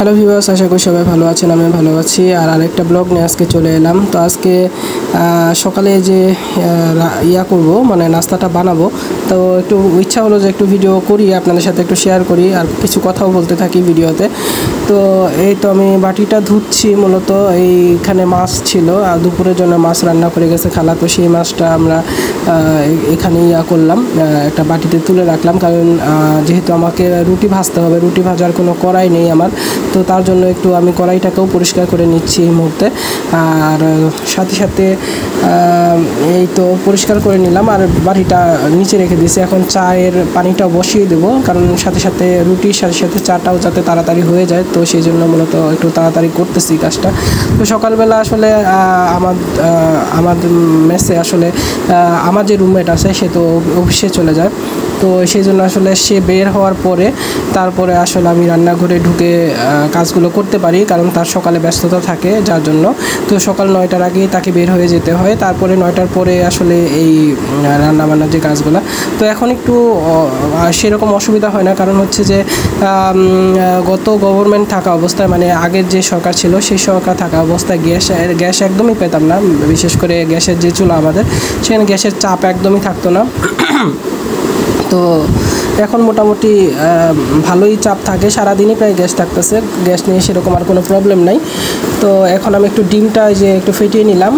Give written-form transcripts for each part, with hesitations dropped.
Hello viewers, আশা করি সবাই ভালো আছেন। আমি ভালো আছি। আর আরেকটা ব্লগ নিয়ে আজকে চলে এলাম। তো আজকে সকালে যে করব, মানে নাস্তাটা বানাবো, তো একটু ইচ্ছা হলো যে একটু ভিডিও করি, আপনাদের সাথে একটু শেয়ার করি আর কিছু কথাও বলতে থাকি ভিডিওতে। তো এই তো আমি বাটিটা ধুচ্ছি। মূলত এইখানে মাছ ছিল আর দুপুরের জন্য মাছ রান্না করে গেছে খালা, তো সেই মাছটা আমরা এখানে করলাম, একটা বাটিতে তুলে রাখলাম। কারণ যেহেতু আমাকে রুটি ভাজতে হবে, রুটি ভাজার কোনো কড়াই নেই আমার, তো তার জন্য একটু আমি কড়াইটাকেও পরিষ্কার করে নিচ্ছি এই মুহূর্তে। আর সাথে সাথে এই তো পরিষ্কার করে নিলাম আর বাটিটা নিচে রেখে দিয়েছি। এখন চায়ের পানিটাও বসিয়ে দেবো, কারণ সাথে সাথে রুটির সাথে সাথে চাটাও যাতে তাড়াতাড়ি হয়ে যায়, তো সেই জন্য মূলত একটু তাড়াতাড়ি করতেছি কাজটা। তো সকালবেলা আসলে আমার মেসে আসলে আমার যে রুমমেট আছে সে তো অফিসে চলে যায়, তো সেই জন্য আসলে সে বের হওয়ার পরে তারপরে আসলে আমি রান্নাঘরে ঢুকে কাজগুলো করতে পারি, কারণ তার সকালে ব্যস্ততা থাকে যার জন্য। তো সকাল 9টার আগেই তাকে বের হয়ে যেতে হয়, তারপরে 9টার পরে আসলে এই রান্নাবান্নার যে কাজগুলো। তো এখন একটু সেরকম অসুবিধা হয় না, কারণ হচ্ছে যে গত গভর্নমেন্ট থাকা অবস্থায়, মানে আগের যে সরকার ছিল সেই সরকার থাকা অবস্থায় গ্যাস একদমই পেতাম না। বিশেষ করে গ্যাসের যে চুলা আমাদের, সেখানে গ্যাসের চাপ একদমই থাকতো না। তো এখন মোটামুটি ভালোই চাপ থাকে, সারাদিনই প্রায় গ্যাস থাকতেছে, গ্যাস নিয়ে সেরকম আর কোনো প্রবলেম নাই। তো এখন আমি একটু ডিমটা একটু ফেটিয়ে নিলাম,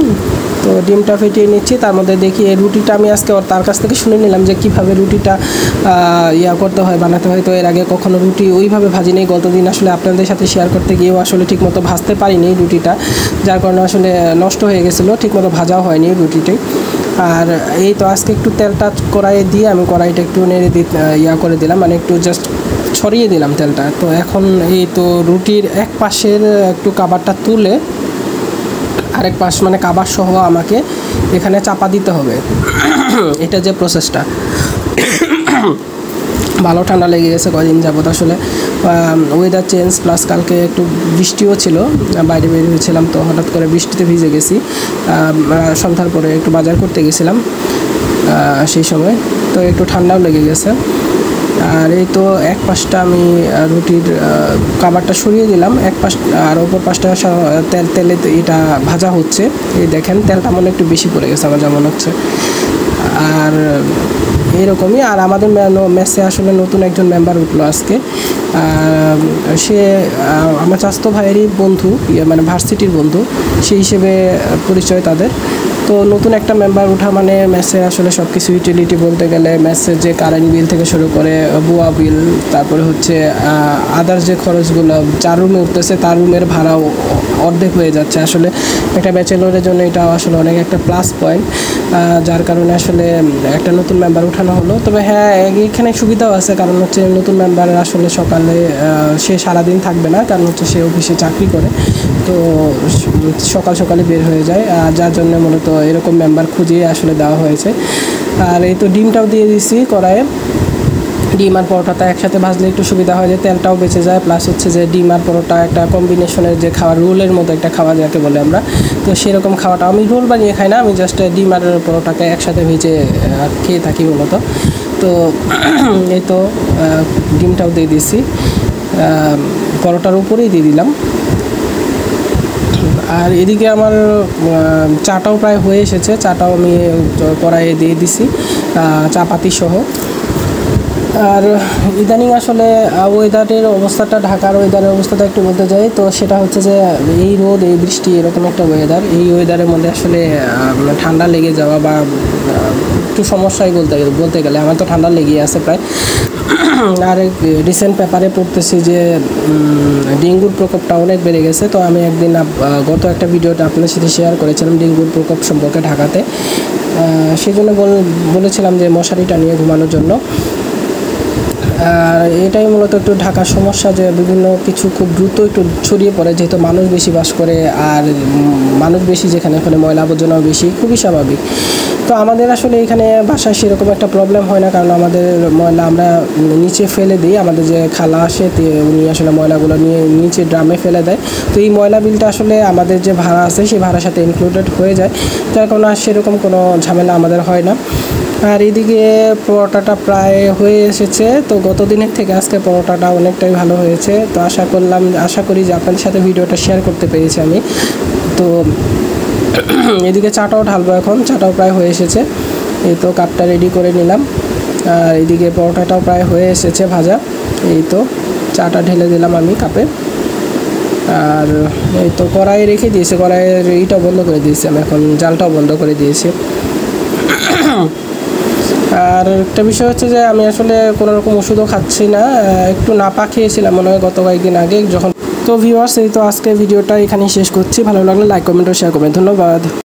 তো ডিমটা ফেটিয়ে নিচ্ছি। তার মধ্যে দেখি এই রুটিটা আমি আজকে তার কাছ থেকে শুনে নিলাম যে কীভাবে রুটিটা করতে হয়, বানাতে হয়। তো এর আগে কখনো রুটি ওইভাবে ভাজিনি, গতদিন আসলে আপনাদের সাথে শেয়ার করতে গিয়েও আসলে ঠিকমতো ভাজতে পারিনি রুটিটা, যার কারণে আসলে নষ্ট হয়ে গেছিলো, ঠিকমতো ভাজাও হয়নি রুটিটি। আর এই তো আজকে একটু তেলটা কড়াইয়ে দিয়ে আমি কড়াইটা একটু নেড়ে করে দিলাম, মানে একটু জাস্ট ছড়িয়ে দিলাম তেলটা। তো এখন এই তো রুটির এক পাশের একটু কাবারটা তুলে আরেক পাশ, মানে কাবার সহ আমাকে এখানে চাপা দিতে হবে। এটা যে প্রসেসটা, ভালো ঠান্ডা লেগে গেছে কদিন যাবত আসলে, ওয়েদার চেঞ্জ প্লাস কালকে একটু বৃষ্টিও ছিল, বাইরে বের হয়েছিলাম, তো হঠাৎ করে বৃষ্টিতে ভিজে গেছি। সন্ধ্যার পরে একটু বাজার করতে গেছিলাম সেই সময়, তো একটু ঠান্ডাও লেগে গেছে। আর এই তো এক পাশটা আমি রুটির কাবারটা সরিয়ে দিলাম, এক পাশ আর ওপর পাশটা তেলে এটা ভাজা হচ্ছে। এই দেখেন তেলটা মনে একটু বেশি পড়ে গেছে আমার যেমন হচ্ছে। আর এরকমই। আর আমাদের মেসে আসলে নতুন একজন মেম্বার উঠলো আজকে, সে আমার চাচাতো ভাইয়েরই বন্ধু, মানে ভার্সিটির বন্ধু, সেই হিসেবে পরিচয় তাদের। তো নতুন একটা মেম্বার ওঠা মানে মেসে আসলে সব কিছু ইউটিলিটি বলতে গেলে মেসের যে কারেন্ট বিল থেকে শুরু করে বুয়া বিল, তারপরে হচ্ছে আদার্স যে খরচগুলো, যার রুমে উঠতেছে তার রুমের ভাড়াও অর্ধেক হয়ে যাচ্ছে। আসলে একটা ব্যাচেলরের জন্য এটা আসলে অনেক একটা প্লাস পয়েন্ট, যার কারণে আসলে একটা নতুন মেম্বার উঠানো হলো। তবে হ্যাঁ, এখানে সুবিধাও আছে, কারণ হচ্ছে নতুন মেম্বার আসলে সকালে সে সারাদিন থাকবে না, কারণ হচ্ছে সে অফিসে চাকরি করে, তো সকালে বের হয়ে যায়, যার জন্য মূলত এরকম মেম্বার খুঁজে আসলে দেওয়া হয়েছে। আর এই তো ডিমটাও দিয়ে দিচ্ছি কড়াইয়ে। ডিম আর পরোটাটা একসাথে ভাজলে একটু সুবিধা হয়, যে তেলটাও বেঁচে যায়, প্লাস হচ্ছে যে ডিম আর পরোটা একটা কম্বিনেশনের যে খাওয়া, রোলের মতো একটা খাওয়া যাকে বলে আমরা, তো সেরকম খাওয়াটা আমি রোল বানিয়ে খাই না, আমি জাস্ট ডিম আর পরোটাকে একসাথে ভেজে খেয়ে থাকি মূলত। তো এই তো ডিমটাও দিয়ে দিয়েছি, পরোটার উপরেই দিয়ে দিলাম। আর এদিকে আমার চাটাও প্রায় হয়ে এসেছে, চাটাও আমি কড়াইয়ে দিয়ে দিছি চাপাতি সহ। আর ইদানিং আসলে ওয়েদারের অবস্থাটা, ঢাকার ওয়েদারের অবস্থাটা একটু বলতে যাই, তো সেটা হচ্ছে যে এই রোদ এই বৃষ্টি এরকম একটা ওয়েদার, এই ওয়েদারের মধ্যে আসলে ঠান্ডা লেগে যাওয়া বা একটু সমস্যাই বলতে গেলে আমার তো ঠান্ডা লেগেই আছে প্রায়। আর রিসেন্ট পেপারে পড়তেছি যে ডেঙ্গুর প্রকোপটা অনেক বেড়ে গেছে। তো আমি একদিন গত একটা ভিডিওটা আপনাদের সাথে শেয়ার করেছিলাম ডেঙ্গুর প্রকোপ সম্পর্কে ঢাকাতে, সেই জন্য বলেছিলাম যে মশারিটা নিয়ে ঘুমানোর জন্য। আর এটাই মূলত একটু ঢাকার সমস্যা, যে বিভিন্ন কিছু খুব দ্রুত একটু ছড়িয়ে পড়ে, যেহেতু মানুষ বেশি বাস করে, আর মানুষ বেশি যেখানে ওখানে ময়লা আবর্জনাও বেশি, খুবই স্বাভাবিক। তো আমাদের আসলে এখানে বাসায় সেরকম একটা প্রবলেম হয় না, কারণ আমাদের ময়লা আমরা নিচে ফেলে দিই, আমাদের যে খালা আসে উনি আসলে ময়লাগুলো নিয়ে নিচে ড্রামে ফেলে দেয়। তো এই ময়লা বিলটা আসলে আমাদের যে ভাড়া আছে সেই ভাড়ার সাথে ইনক্লুডেড হয়ে যায়, যার কারণে সেরকম কোনো ঝামেলা আমাদের হয় না। আর এদিকে পরোটাটা প্রায় হয়ে এসেছে। তো গত দিনের থেকে আজকে পরোটাটা অনেকটাই ভালো হয়েছে। তো আশা করি যে আপনাদের সাথে ভিডিওটা শেয়ার করতে পেরেছি আমি। তো এদিকে চাটাও ঢালবো, এখন চাটাও প্রায় হয়ে এসেছে। এই তো কাপটা রেডি করে নিলাম, আর এদিকে পরোটাটাও প্রায় হয়ে এসেছে ভাজা। এই তো চাটা ঢেলে দিলাম আমি কাপে, আর এই তো কড়াই রেখে দিয়েছে, কড়াইয়ের ইটা বন্ধ করে দিয়েছি আমি, এখন জালটাও বন্ধ করে দিয়েছি। আর একটা বিষয় হচ্ছে যে আমি আসলে কোনো রকম ওষুধও খাচ্ছি না, একটু নাপা খেয়েছিলাম মনে হয় গত কয়েকদিন আগে যখন। তো ভিউয়ার্স, এই তো আজকে ভিডিওটা এখানেই শেষ করছি। ভালো লাগলে লাইক কমেন্ট ও শেয়ার করবেন। ধন্যবাদ।